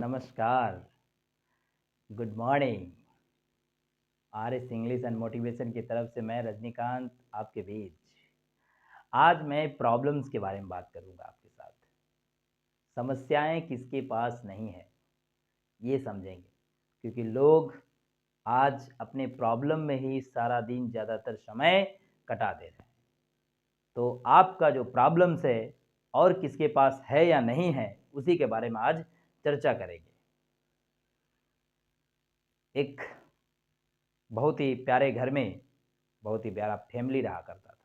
नमस्कार, good morning. RS English and motivation की तरफ से मैं रजनीकांत आपके बीच। आज मैं प्रॉब्लम्स के बारे में बात करूंगा आपके साथ। समस्याएं किसके पास नहीं है, ये समझेंगे, क्योंकि लोग आज अपने प्रॉब्लम में ही सारा दिन ज़्यादातर समय कटा दे रहे हैं। तो आपका जो प्रॉब्लम्स है और किसके पास है या नहीं है, उसी के बारे में आज चर्चा करेंगे। एक बहुत ही प्यारे घर में बहुत ही प्यारा फैमिली रहा करता था।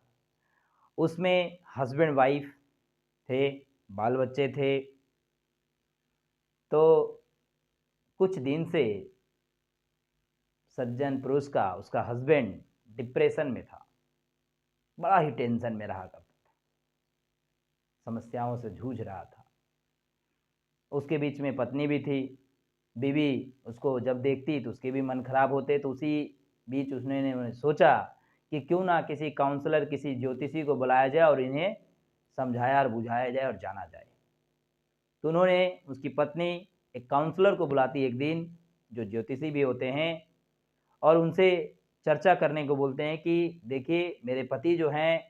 उसमें हस्बैंड वाइफ थे, बाल बच्चे थे। तो कुछ दिन से सज्जन पुरुष का उसका हस्बैंड डिप्रेशन में था, बड़ा ही टेंशन में रहा करता था, समस्याओं से जूझ रहा था। उसके बीच में पत्नी भी थी। बीवी उसको जब देखती तो उसके भी मन खराब होते। तो उसी बीच उसने सोचा कि क्यों ना किसी काउंसलर, किसी ज्योतिषी को बुलाया जाए और इन्हें समझाया और बुझाया जाए और जाना जाए। तो उन्होंने, उसकी पत्नी एक काउंसलर को बुलाती एक दिन, जो ज्योतिषी भी होते हैं, और उनसे चर्चा करने को बोलते हैं कि देखिए, मेरे पति जो हैं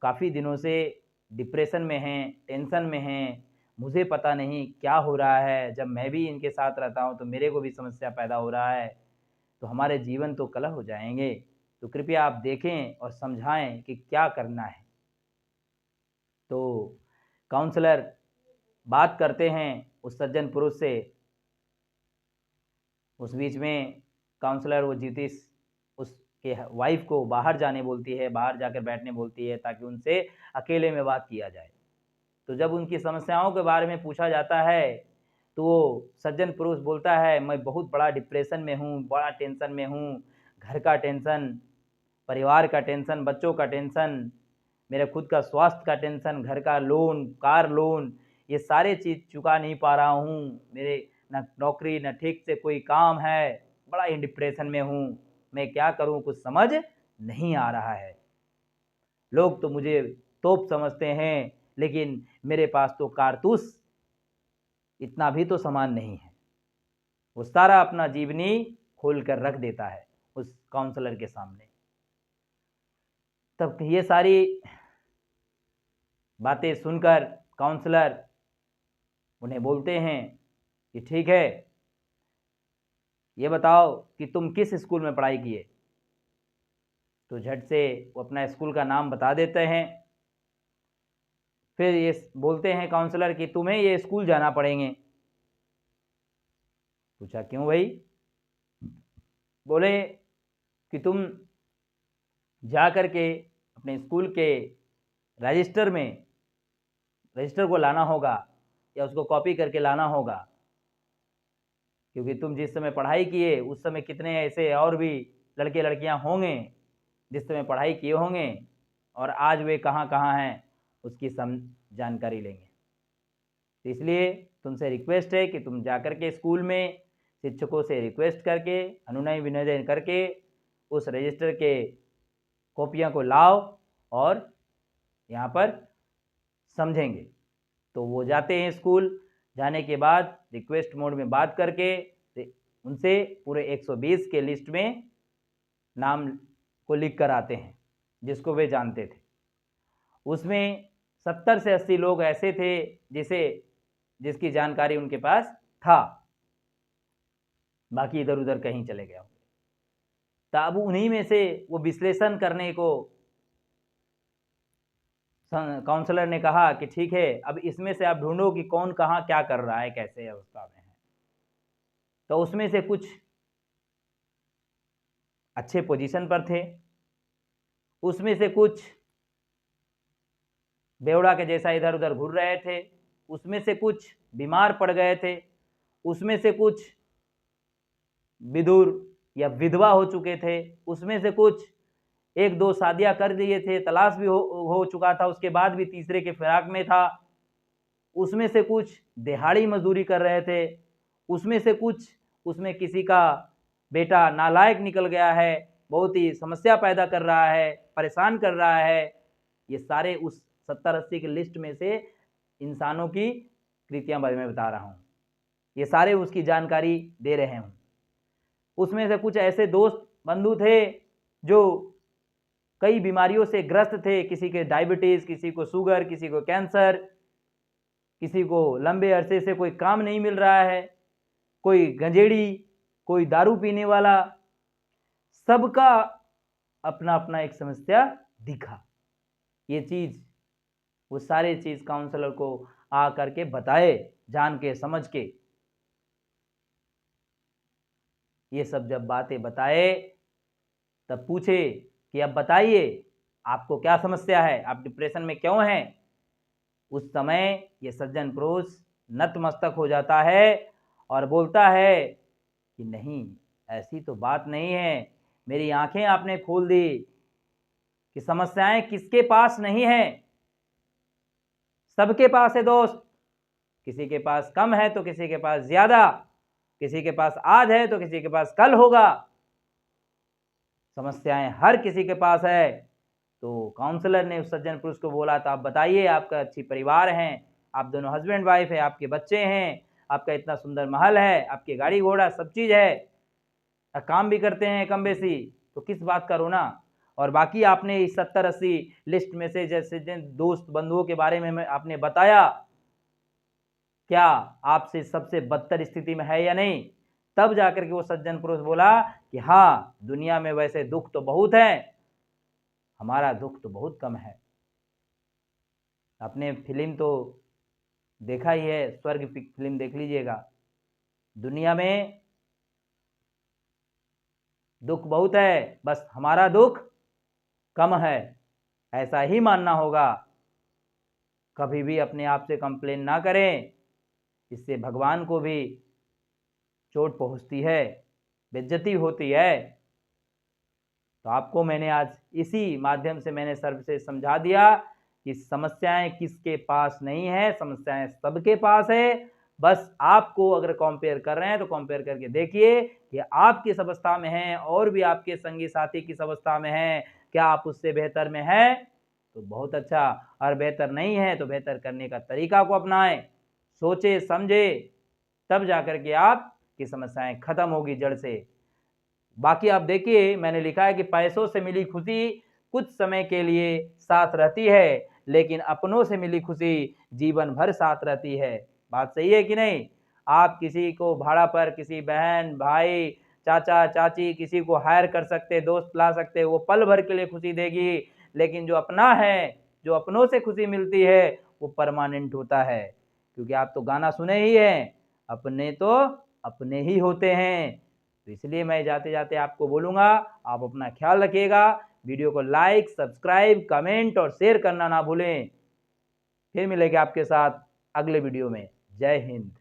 काफ़ी दिनों से डिप्रेशन में हैं, टेंशन में हैं, मुझे पता नहीं क्या हो रहा है। जब मैं भी इनके साथ रहता हूँ तो मेरे को भी समस्या पैदा हो रहा है, तो हमारे जीवन तो कलह हो जाएंगे। तो कृपया आप देखें और समझाएं कि क्या करना है। तो काउंसलर बात करते हैं उस सज्जन पुरुष से। उस बीच में काउंसलर, वो ज्योतिष, उसके वाइफ को बाहर जाने बोलती है, बाहर जाकर बैठने बोलती है, ताकि उनसे अकेले में बात किया जाए। तो जब उनकी समस्याओं के बारे में पूछा जाता है तो वो सज्जन पुरुष बोलता है, मैं बहुत बड़ा डिप्रेशन में हूँ, बड़ा टेंशन में हूँ। घर का टेंशन, परिवार का टेंशन, बच्चों का टेंशन, मेरे खुद का स्वास्थ्य का टेंशन, घर का लोन, कार लोन, ये सारे चीज़ चुका नहीं पा रहा हूँ। मेरे न नौकरी, न ठीक से कोई काम है, बड़ा ही डिप्रेशन में हूँ। मैं क्या करूँ, कुछ समझ नहीं आ रहा है। लोग तो मुझे तोप समझते हैं, लेकिन मेरे पास तो कारतूस इतना भी तो सामान नहीं है। वो सारा अपना जीवनी खोल कर रख देता है उस काउंसलर के सामने। तब ये सारी बातें सुनकर काउंसलर उन्हें बोलते हैं कि ठीक है, ये बताओ कि तुम किस स्कूल में पढ़ाई किए। तो झट से वो अपना स्कूल का नाम बता देते हैं। फिर ये बोलते हैं काउंसलर कि तुम्हें ये स्कूल जाना पड़ेंगे। पूछा क्यों भाई? बोले कि तुम जा कर के अपने स्कूल के रजिस्टर को लाना होगा, या उसको कॉपी करके लाना होगा, क्योंकि तुम जिस समय पढ़ाई किए उस समय कितने ऐसे और भी लड़के लड़कियां होंगे जिस समय पढ़ाई किए होंगे, और आज वे कहाँ कहाँ हैं, उसकी जानकारी लेंगे। तो इसलिए तुमसे रिक्वेस्ट है कि तुम जाकर के स्कूल में शिक्षकों से रिक्वेस्ट करके, अनुनय विनय करके उस रजिस्टर के कॉपियां को लाओ और यहाँ पर समझेंगे। तो वो जाते हैं स्कूल। जाने के बाद रिक्वेस्ट मोड में बात करके उनसे पूरे 120 के लिस्ट में नाम को लिख कर आते हैं, जिसको वे जानते थे। उसमें 70 से 80 लोग ऐसे थे जिसकी जानकारी उनके पास था, बाकी इधर उधर कहीं चले गए होंगे। तब उन्हीं में से वो विश्लेषण करने को काउंसलर ने कहा कि ठीक है, अब इसमें से आप ढूंढो कि कौन कहाँ क्या कर रहा है, कैसे अवस्था में है। तो उसमें से कुछ अच्छे पोजीशन पर थे, उसमें से कुछ बेवड़ा के जैसा इधर उधर घूर रहे थे, उसमें से कुछ बीमार पड़ गए थे, उसमें से कुछ विधुर या विधवा हो चुके थे, उसमें से कुछ एक दो शादियां कर दिए थे, तलाश भी हो चुका था, उसके बाद भी तीसरे के फिराक में था, उसमें से कुछ दिहाड़ी मजदूरी कर रहे थे, उसमें से कुछ, उसमें किसी का बेटा नालायक निकल गया है, बहुत ही समस्या पैदा कर रहा है, परेशान कर रहा है। ये सारे उस 70-80 की लिस्ट में से इंसानों की कृतियां मैं बता रहा हूँ। ये सारे उसकी जानकारी दे रहे हूँ। उसमें से कुछ ऐसे दोस्त बंधु थे जो कई बीमारियों से ग्रस्त थे, किसी के डायबिटीज़, किसी को शुगर, किसी को कैंसर, किसी को लंबे अरसे से कोई काम नहीं मिल रहा है, कोई गंजेड़ी, कोई दारू पीने वाला, सबका अपना अपना एक समस्या दिखा। ये चीज़ वो सारे चीज़ काउंसलर को आ करके बताए, जान के समझ के। ये सब जब बातें बताए तब पूछे कि अब बताइए आपको क्या समस्या है, आप डिप्रेशन में क्यों हैं। उस समय ये सज्जन पुरुष नतमस्तक हो जाता है और बोलता है कि नहीं, ऐसी तो बात नहीं है, मेरी आंखें आपने खोल दी कि समस्याएं किसके पास नहीं है, सबके पास है दोस्त। किसी के पास कम है तो किसी के पास ज्यादा, किसी के पास आज है तो किसी के पास कल होगा। समस्याएं हर किसी के पास है। तो काउंसलर ने उस सज्जन पुरुष को बोला, तो आप बताइए, आपका अच्छी परिवार है, आप दोनों हस्बैंड वाइफ है, आपके बच्चे हैं, आपका इतना सुंदर महल है, आपकी गाड़ी घोड़ा सब चीज़ है, काम भी करते हैं कम बेसी, तो किस बात का रोना। और बाकी आपने इस 70-80 लिस्ट में से जैसे दोस्त बंधुओं के बारे में आपने बताया, क्या आपसे सबसे बदतर स्थिति में है या नहीं। तब जाकर के वो सज्जन पुरुष बोला कि हाँ, दुनिया में वैसे दुख तो बहुत है, हमारा दुख तो बहुत कम है। आपने फिल्म तो देखा ही है, स्वर्ग फिल्म देख लीजिएगा। दुनिया में दुख बहुत है, बस हमारा दुख कम है, ऐसा ही मानना होगा। कभी भी अपने आप से कंप्लेन ना करें, इससे भगवान को भी चोट पहुंचती है, बेइज्जती होती है। तो आपको मैंने आज इसी माध्यम से मैंने सर्व से समझा दिया कि समस्याएं किसके पास नहीं है, समस्याएं सबके पास है। बस आपको अगर कंपेयर कर रहे हैं तो कंपेयर करके देखिए कि आप किस अवस्था में हैं और भी आपके संगी साथी किस अवस्था में हैं, क्या आप उससे बेहतर में हैं तो बहुत अच्छा, और बेहतर नहीं है तो बेहतर करने का तरीका को अपनाएं, सोचे समझे, तब जाकर के आपकी समस्याएं खत्म होगी जड़ से। बाकी आप देखिए, मैंने लिखा है कि पैसों से मिली खुशी कुछ समय के लिए साथ रहती है, लेकिन अपनों से मिली खुशी जीवन भर साथ रहती है। बात सही है कि नहीं। आप किसी को भाड़ा पर, किसी बहन भाई चाचा चाची किसी को हायर कर सकते, दोस्त ला सकते, वो पल भर के लिए खुशी देगी, लेकिन जो अपना है, जो अपनों से खुशी मिलती है, वो परमानेंट होता है। क्योंकि आप तो गाना सुने ही हैं, अपने तो अपने ही होते हैं। तो इसलिए मैं जाते जाते आपको बोलूँगा, आप अपना ख्याल रखिएगा। वीडियो को लाइक, सब्सक्राइब, कमेंट और शेयर करना ना भूलें। फिर मिलेंगे आपके साथ अगले वीडियो में। जय हिंद।